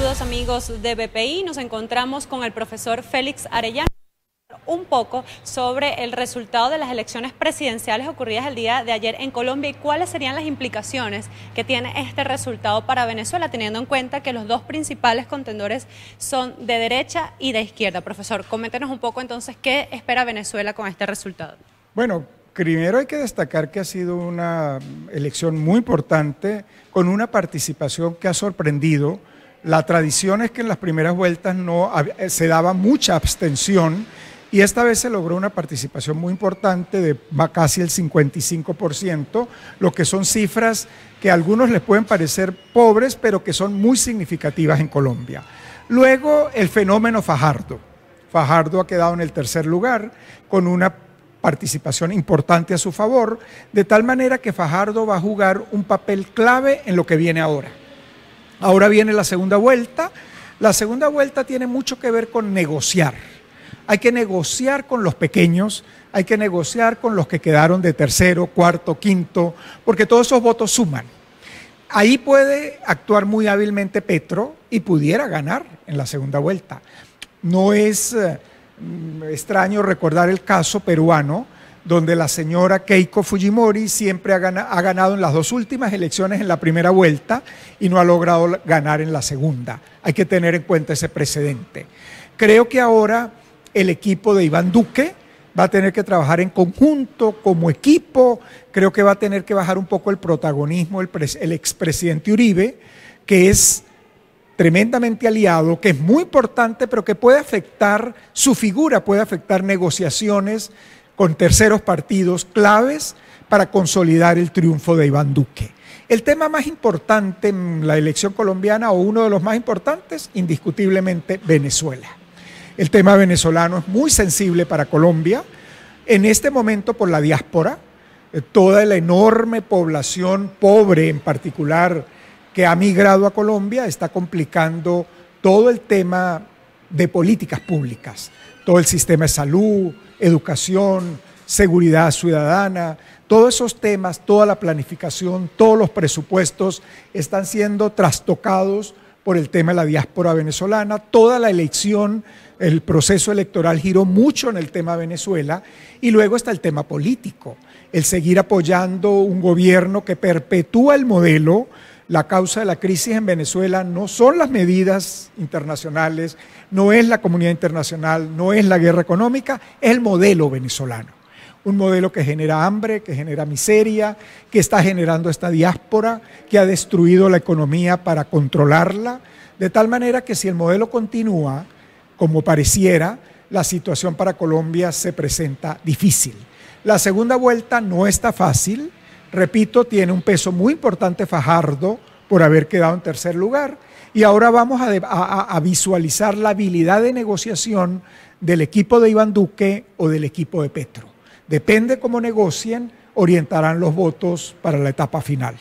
Saludos amigos de BPI, nos encontramos con el profesor Félix Arellano un poco sobre el resultado de las elecciones presidenciales ocurridas el día de ayer en Colombia y cuáles serían las implicaciones que tiene este resultado para Venezuela, teniendo en cuenta que los dos principales contendores son de derecha y de izquierda. Profesor, coméntenos un poco entonces qué espera Venezuela con este resultado. Bueno, primero hay que destacar que ha sido una elección muy importante, con una participación que ha sorprendido. La tradición es que en las primeras vueltas se daba mucha abstención y esta vez se logró una participación muy importante de casi el 55%, lo que son cifras que a algunos les pueden parecer pobres, pero que son muy significativas en Colombia. Luego, el fenómeno Fajardo. Fajardo ha quedado en el tercer lugar con una participación importante a su favor, de tal manera que Fajardo va a jugar un papel clave en lo que viene ahora. Ahora viene la segunda vuelta. La segunda vuelta tiene mucho que ver con negociar. Hay que negociar con los pequeños, hay que negociar con los que quedaron de tercero, cuarto, quinto, porque todos esos votos suman. Ahí puede actuar muy hábilmente Petro y pudiera ganar en la segunda vuelta. No es extraño recordar el caso peruano, donde la señora Keiko Fujimori siempre ha ganado en las dos últimas elecciones en la primera vuelta y no ha logrado ganar en la segunda. Hay que tener en cuenta ese precedente. Creo que ahora el equipo de Iván Duque va a tener que trabajar en conjunto, como equipo. Creo que va a tener que bajar un poco el protagonismo el expresidente Uribe, que es tremendamente aliado, que es muy importante, pero que puede afectar su figura, puede afectar negociaciones con terceros partidos claves para consolidar el triunfo de Iván Duque. El tema más importante en la elección colombiana, o uno de los más importantes, indiscutiblemente Venezuela. El tema venezolano es muy sensible para Colombia, en este momento por la diáspora, toda la enorme población pobre en particular que ha migrado a Colombia está complicando todo el tema de políticas públicas, todo el sistema de salud, educación, seguridad ciudadana, todos esos temas, toda la planificación, todos los presupuestos están siendo trastocados por el tema de la diáspora venezolana. Toda la elección, el proceso electoral giró mucho en el tema Venezuela y luego está el tema político, el seguir apoyando un gobierno que perpetúa el modelo. La causa de la crisis en Venezuela no son las medidas internacionales, no es la comunidad internacional, no es la guerra económica, es el modelo venezolano. Un modelo que genera hambre, que genera miseria, que está generando esta diáspora, que ha destruido la economía para controlarla, de tal manera que si el modelo continúa, como pareciera, la situación para Colombia se presenta difícil. La segunda vuelta no está fácil. Repito, tiene un peso muy importante Fajardo por haber quedado en tercer lugar y ahora vamos a visualizar la habilidad de negociación del equipo de Iván Duque o del equipo de Petro. Depende cómo negocien, orientarán los votos para la etapa final.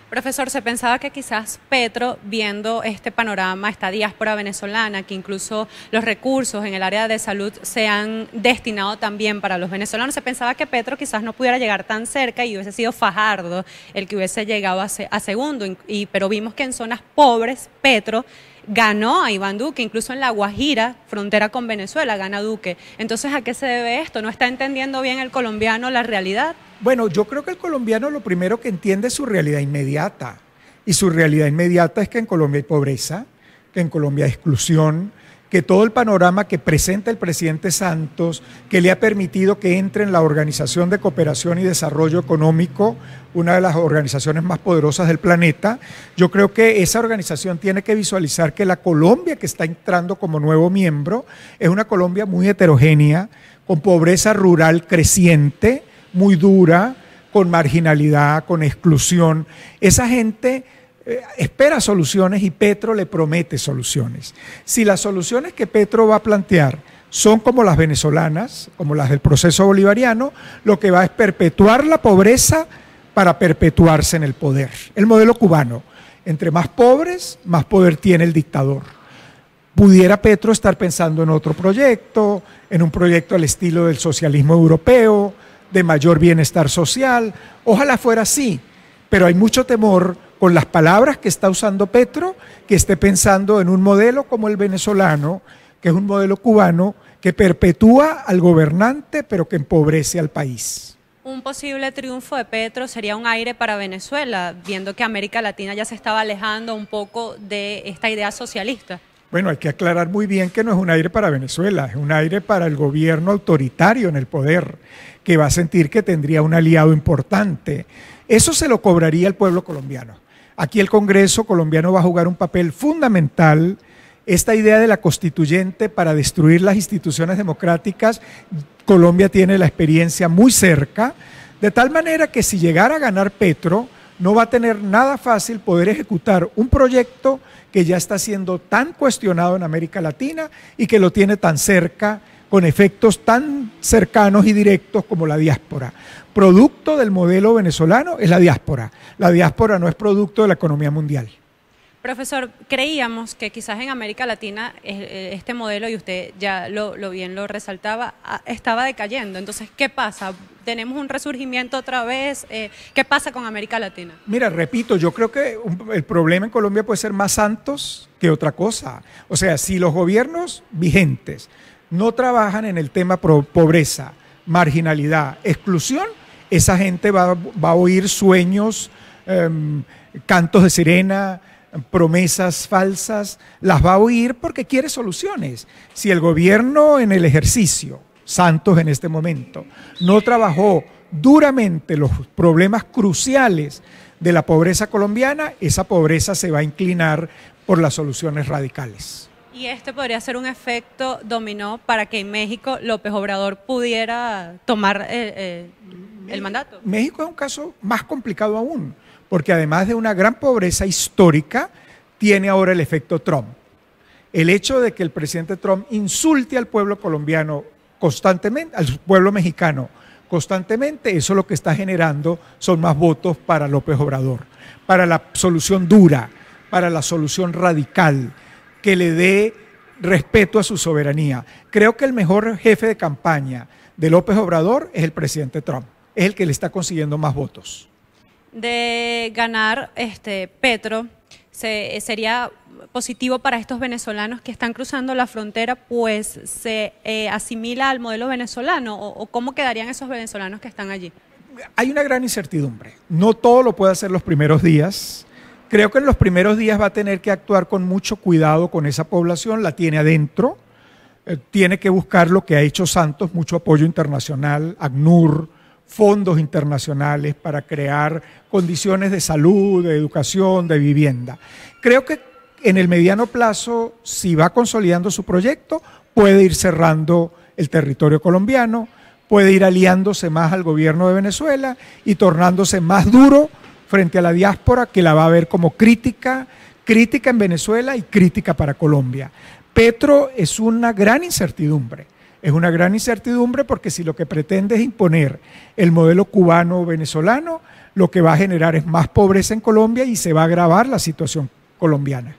Profesor, se pensaba que quizás Petro, viendo este panorama, esta diáspora venezolana, que incluso los recursos en el área de salud se han destinado también para los venezolanos, se pensaba que Petro quizás no pudiera llegar tan cerca y hubiese sido Fajardo el que hubiese llegado a segundo, pero vimos que en zonas pobres Petro ganó a Iván Duque, incluso en La Guajira, frontera con Venezuela, gana Duque. Entonces, ¿a qué se debe esto? ¿No está entendiendo bien el colombiano la realidad? Bueno, yo creo que el colombiano lo primero que entiende es su realidad inmediata. Y su realidad inmediata es que en Colombia hay pobreza, que en Colombia hay exclusión, que todo el panorama que presenta el presidente Santos, que le ha permitido que entre en la Organización de Cooperación y Desarrollo Económico, una de las organizaciones más poderosas del planeta, yo creo que esa organización tiene que visualizar que la Colombia que está entrando como nuevo miembro es una Colombia muy heterogénea, con pobreza rural creciente, muy dura, con marginalidad, con exclusión. Esa gente espera soluciones y Petro le promete soluciones. Si las soluciones que Petro va a plantear son como las venezolanas, como las del proceso bolivariano, lo que va es perpetuar la pobreza para perpetuarse en el poder. El modelo cubano, entre más pobres, más poder tiene el dictador. Pudiera Petro estar pensando en otro proyecto, en un proyecto al estilo del socialismo europeo, de mayor bienestar social. Ojalá fuera así, pero hay mucho temor con las palabras que está usando Petro, que esté pensando en un modelo como el venezolano, que es un modelo cubano, que perpetúa al gobernante, pero que empobrece al país. Un posible triunfo de Petro sería un aire para Venezuela, viendo que América Latina ya se estaba alejando un poco de esta idea socialista. Bueno, hay que aclarar muy bien que no es un aire para Venezuela, es un aire para el gobierno autoritario en el poder, que va a sentir que tendría un aliado importante. Eso se lo cobraría el pueblo colombiano. Aquí el Congreso colombiano va a jugar un papel fundamental. Esta idea de la constituyente para destruir las instituciones democráticas, Colombia tiene la experiencia muy cerca, de tal manera que si llegara a ganar Petro, no va a tener nada fácil poder ejecutar un proyecto que ya está siendo tan cuestionado en América Latina y que lo tiene tan cerca, con efectos tan cercanos y directos como la diáspora. Producto del modelo venezolano es la diáspora. La diáspora no es producto de la economía mundial. Profesor, creíamos que quizás en América Latina este modelo, y usted ya lo bien lo resaltaba, estaba decayendo. Entonces, ¿qué pasa? ¿Tenemos un resurgimiento otra vez? ¿Qué pasa con América Latina? Mira, repito, yo creo que el problema en Colombia puede ser más Santos que otra cosa. O sea, si los gobiernos vigentes no trabajan en el tema pobreza, marginalidad, exclusión, esa gente va a oír sueños, cantos de sirena, promesas falsas, las va a oír porque quiere soluciones. Si el gobierno en el ejercicio, Santos en este momento, no trabajó duramente los problemas cruciales de la pobreza colombiana, esa pobreza se va a inclinar por las soluciones radicales. Y este podría ser un efecto dominó para que en México López Obrador pudiera tomar el mandato. México es un caso más complicado aún, porque además de una gran pobreza histórica, tiene ahora el efecto Trump. El hecho de que el presidente Trump insulte al pueblo colombiano constantemente, al pueblo mexicano constantemente, eso lo que está generando son más votos para López Obrador, para la solución dura, para la solución radical, que le dé respeto a su soberanía. Creo que el mejor jefe de campaña de López Obrador es el presidente Trump, es el que le está consiguiendo más votos. De ganar Petro, sería positivo para estos venezolanos que están cruzando la frontera, pues se asimila al modelo venezolano, o cómo quedarían esos venezolanos que están allí. Hay una gran incertidumbre, no todo lo puede hacer los primeros días. Creo que en los primeros días va a tener que actuar con mucho cuidado con esa población, la tiene adentro, tiene que buscar lo que ha hecho Santos, mucho apoyo internacional, ACNUR, fondos internacionales para crear condiciones de salud, de educación, de vivienda. Creo que en el mediano plazo, si va consolidando su proyecto, puede ir cerrando el territorio colombiano, puede ir aliándose más al gobierno de Venezuela y tornándose más duro frente a la diáspora, que la va a ver como crítica en Venezuela y crítica para Colombia. Petro es una gran incertidumbre porque si lo que pretende es imponer el modelo cubano-venezolano, lo que va a generar es más pobreza en Colombia y se va a agravar la situación colombiana.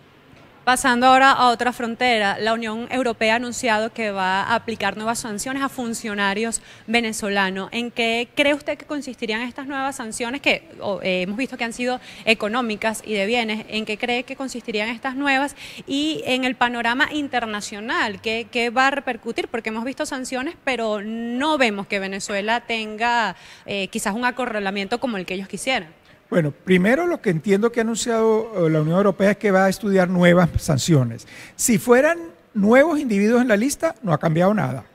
Pasando ahora a otra frontera, la Unión Europea ha anunciado que va a aplicar nuevas sanciones a funcionarios venezolanos. ¿En qué cree usted que consistirían estas nuevas sanciones que hemos visto que han sido económicas y de bienes? ¿En qué cree que consistirían estas nuevas? Y en el panorama internacional, ¿qué va a repercutir? Porque hemos visto sanciones, pero no vemos que Venezuela tenga quizás un acorralamiento como el que ellos quisieran. Bueno, primero lo que entiendo que ha anunciado la Unión Europea es que va a estudiar nuevas sanciones. Si fueran nuevos individuos en la lista, no ha cambiado nada.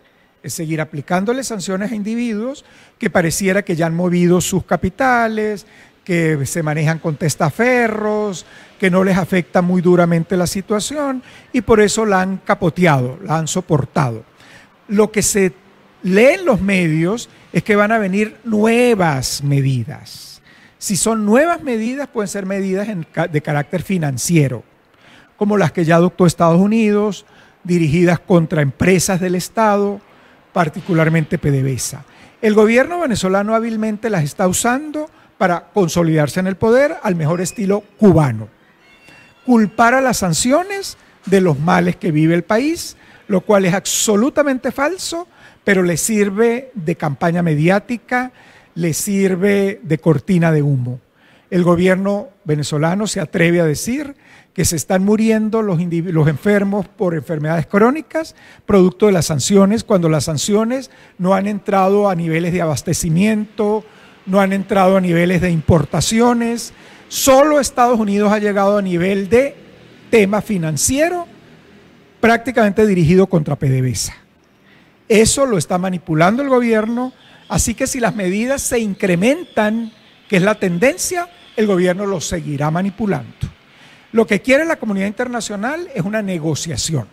Es seguir aplicándole sanciones a individuos que pareciera que ya han movido sus capitales, que se manejan con testaferros, que no les afecta muy duramente la situación y por eso la han capoteado, la han soportado. Lo que se lee en los medios es que van a venir nuevas medidas. Si son nuevas medidas, pueden ser medidas de carácter financiero, como las que ya adoptó Estados Unidos, dirigidas contra empresas del Estado, particularmente PDVSA. El gobierno venezolano hábilmente las está usando para consolidarse en el poder al mejor estilo cubano. Culpar a las sanciones de los males que vive el país, lo cual es absolutamente falso, pero le sirve de campaña mediática, le sirve de cortina de humo. El gobierno venezolano se atreve a decir que se están muriendo los enfermos por enfermedades crónicas, producto de las sanciones, cuando las sanciones no han entrado a niveles de abastecimiento, no han entrado a niveles de importaciones. Solo Estados Unidos ha llegado a nivel de tema financiero, prácticamente dirigido contra PDVSA. Eso lo está manipulando el gobierno, así que si las medidas se incrementan, que es la tendencia, el gobierno lo seguirá manipulando. Lo que quiere la comunidad internacional es una negociación,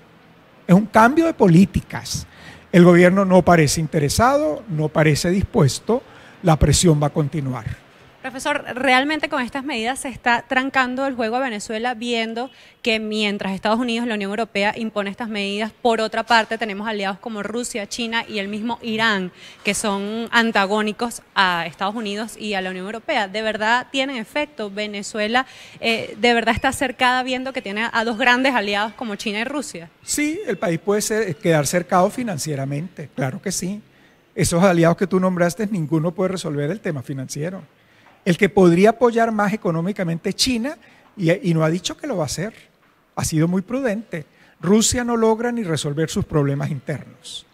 es un cambio de políticas. El gobierno no parece interesado, no parece dispuesto, la presión va a continuar. Profesor, ¿realmente con estas medidas se está trancando el juego a Venezuela, viendo que mientras Estados Unidos y la Unión Europea impone estas medidas, por otra parte tenemos aliados como Rusia, China y el mismo Irán, que son antagónicos a Estados Unidos y a la Unión Europea? ¿De verdad tienen efecto? ¿Venezuela de verdad está cercada, viendo que tiene a dos grandes aliados como China y Rusia? Sí, el país puede quedar cercado financieramente, claro que sí. Esos aliados que tú nombraste, ninguno puede resolver el tema financiero. El que podría apoyar más económicamente es China, y no ha dicho que lo va a hacer. Ha sido muy prudente. Rusia no logra ni resolver sus problemas internos.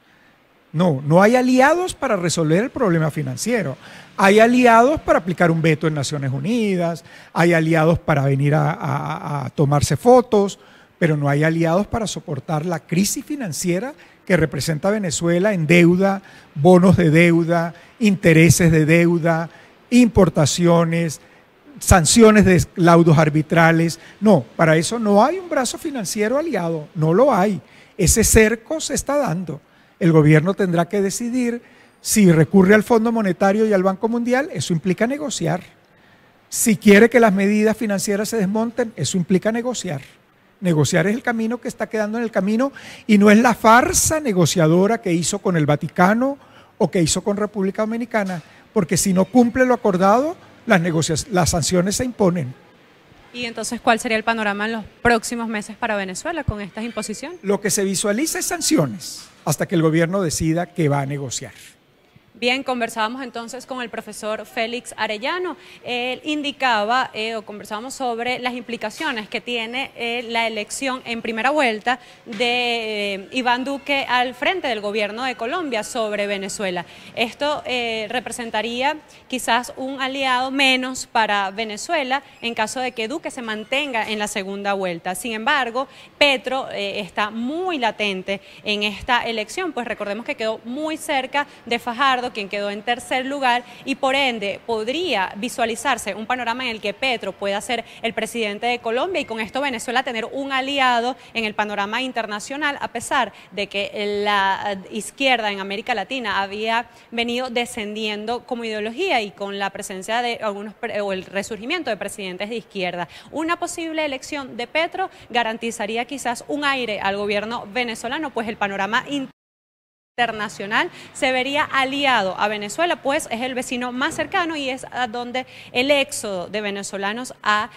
No hay aliados para resolver el problema financiero. Hay aliados para aplicar un veto en Naciones Unidas, hay aliados para venir a tomarse fotos, pero no hay aliados para soportar la crisis financiera que representa Venezuela en deuda, bonos de deuda, intereses de deuda, importaciones, sanciones de laudos arbitrales. No, para eso no hay un brazo financiero aliado, no lo hay. Ese cerco se está dando. El gobierno tendrá que decidir si recurre al Fondo Monetario y al Banco Mundial. Eso implica negociar. Si quiere que las medidas financieras se desmonten, eso implica negociar. Negociar es el camino que está quedando en el camino, y no es la farsa negociadora que hizo con el Vaticano o que hizo con República Dominicana, porque si no cumple lo acordado, las sanciones se imponen. ¿Y entonces cuál sería el panorama en los próximos meses para Venezuela con estas imposiciones? Lo que se visualiza es sanciones, hasta que el gobierno decida que va a negociar. Bien, conversábamos entonces con el profesor Félix Arellano. Él indicaba, o conversábamos sobre las implicaciones que tiene la elección en primera vuelta de Iván Duque al frente del gobierno de Colombia sobre Venezuela. Esto representaría quizás un aliado menos para Venezuela en caso de que Duque se mantenga en la segunda vuelta. Sin embargo, Petro está muy latente en esta elección, pues recordemos que quedó muy cerca de Fajardo, quien quedó en tercer lugar, y por ende podría visualizarse un panorama en el que Petro pueda ser el presidente de Colombia, y con esto Venezuela tener un aliado en el panorama internacional, a pesar de que la izquierda en América Latina había venido descendiendo como ideología, y con la presencia de algunos o el resurgimiento de presidentes de izquierda. Una posible elección de Petro garantizaría quizás un aire al gobierno venezolano, pues el panorama internacional se vería aliado a Venezuela, pues es el vecino más cercano y es a donde el éxodo de venezolanos ha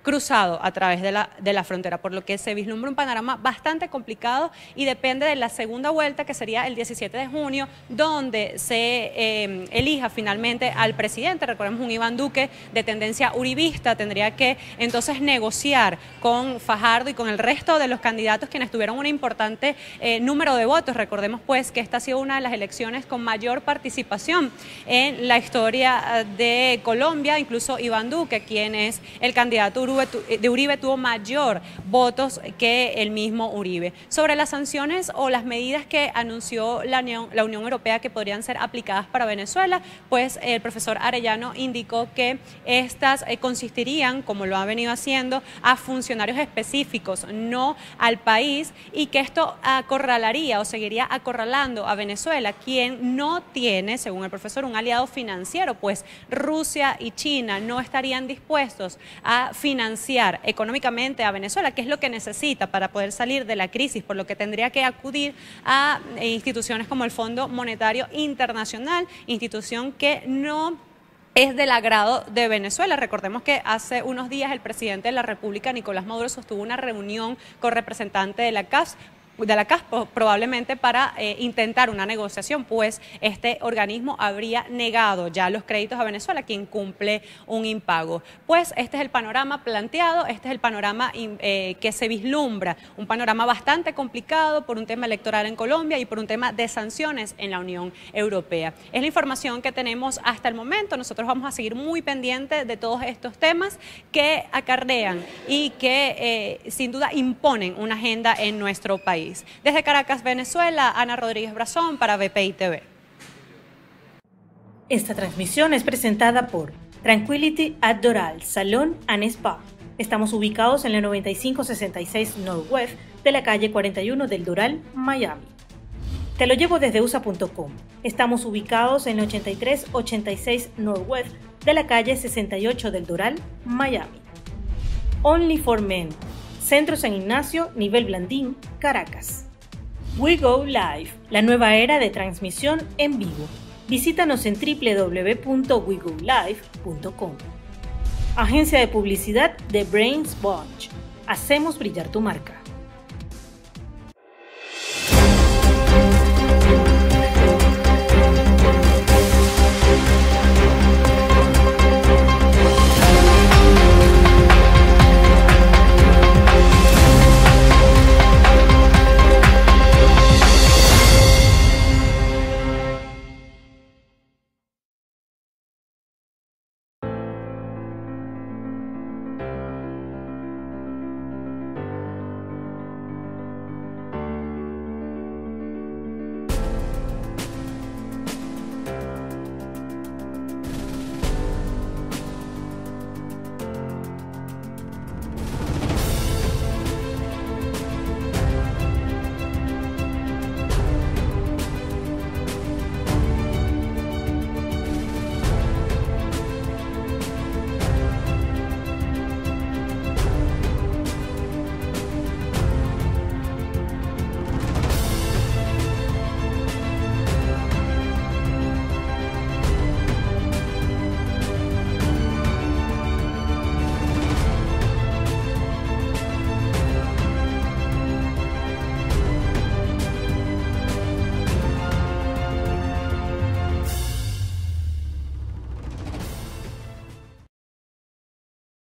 cruzado a través de la frontera, por lo que se vislumbra un panorama bastante complicado, y depende de la segunda vuelta, que sería el 17 de junio, donde se elija finalmente al presidente. Recordemos, un Iván Duque de tendencia uribista tendría que entonces negociar con Fajardo y con el resto de los candidatos, quienes tuvieron un importante número de votos. Recordemos pues que esta ha sido una de las elecciones con mayor participación en la historia de Colombia. Incluso Iván Duque, quien es el candidato de Uribe, tuvo mayor votos que el mismo Uribe. Sobre las sanciones o las medidas que anunció la Unión Europea que podrían ser aplicadas para Venezuela, pues el profesor Arellano indicó que estas consistirían, como lo ha venido haciendo, a funcionarios específicos, no al país, y que esto acorralaría o seguiría acorralando a Venezuela, quien no tiene, según el profesor, un aliado financiero, pues Rusia y China no estarían dispuestos a financiar económicamente a Venezuela, que es lo que necesita para poder salir de la crisis, por lo que tendría que acudir a instituciones como el Fondo Monetario Internacional, institución que no es del agrado de Venezuela. Recordemos que hace unos días el presidente de la República, Nicolás Maduro, sostuvo una reunión con representantes de la CAF CAF probablemente para intentar una negociación, pues este organismo habría negado ya los créditos a Venezuela, que incumple un impago. Pues este es el panorama planteado, este es el panorama que se vislumbra, un panorama bastante complicado por un tema electoral en Colombia y por un tema de sanciones en la Unión Europea. Es la información que tenemos hasta el momento. Nosotros vamos a seguir muy pendientes de todos estos temas que acarrean y que sin duda imponen una agenda en nuestro país. Desde Caracas, Venezuela, Ana Rodríguez Brazón para BPI TV. Esta transmisión es presentada por Tranquility at Doral, Salón and Spa. Estamos ubicados en la 9566 Northwest de la calle 41 del Doral, Miami. Te lo llevo desde USA.com. Estamos ubicados en la 8386 Northwest de la calle 68 del Doral, Miami. Only for Men, Centro San Ignacio, Nivel Blandín, Caracas. We Go Live, la nueva era de transmisión en vivo. Visítanos en www.wegolive.com. Agencia de publicidad de Brains Bunch. Hacemos brillar tu marca.